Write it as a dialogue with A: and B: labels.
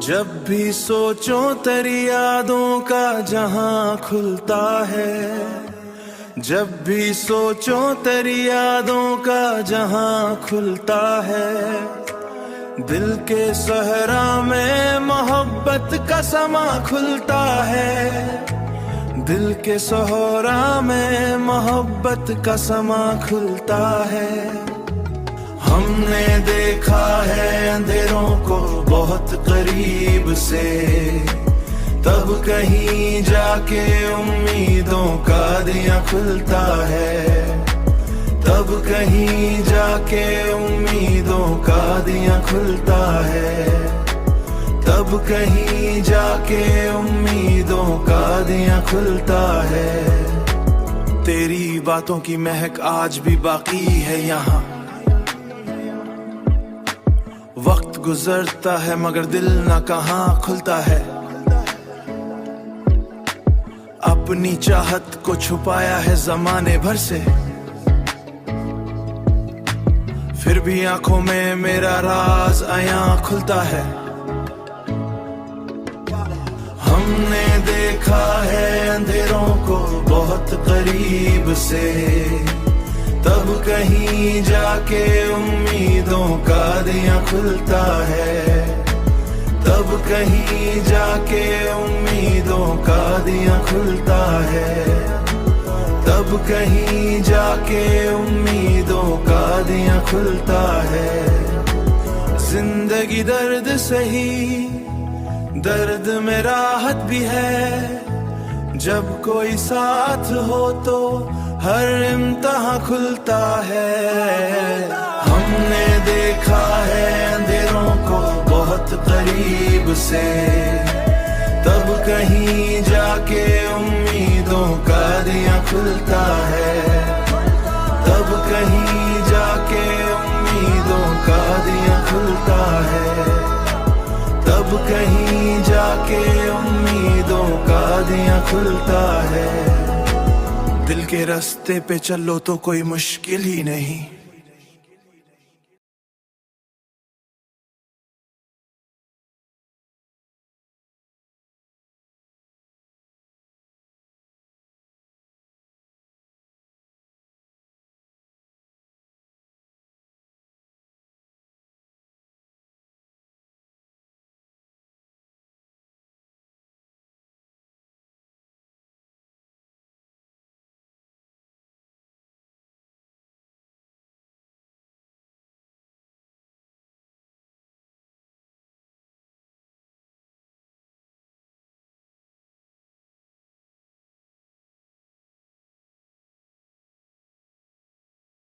A: जब भी सोचो तेरी यादों का जहां खुलता है, जब भी सोचो तेरी यादों का जहां खुलता है, दिल के सहरा में मोहब्बत का समा खुलता है, दिल के सहरा में मोहब्बत का समा खुलता है। हमने देखा है अंधेरों को बहुत करीब से, तब कहीं जाके उम्मीदों का दिया खुलता है, तब कहीं जाके उम्मीदों का दिया खुलता है, तब कहीं जाके उम्मीदों का दिया खुलता है। तेरी बातों की महक आज भी बाकी है यहाँ, वक्त गुजरता है मगर दिल ना कहाँ खुलता है। अपनी चाहत को छुपाया है जमाने भर से, फिर भी आंखों में मेरा राज आया खुलता है। हमने देखा है अंधेरों को बहुत करीब से, तब कहीं जाके उम्मीदों का दिया खुलता है, तब कहीं जाके उम्मीदों का दिया खुलता है, तब कहीं जाके उम्मीदों का दिया खुलता है। जिंदगी दर्द सही, दर्द में राहत भी है, जब कोई साथ हो तो हर इम्तिहान खुलता है। हमने देखा है अंधेरों को बहुत करीब से, तब कहीं जाके उम्मीदों का दिया खुलता है, तब कहीं जाके उम्मीदों का दिया खुलता है, तब कहीं जाके उम्मीदों का दिया खुलता है। दिल के रास्ते पे चलो तो कोई मुश्किल ही नहीं,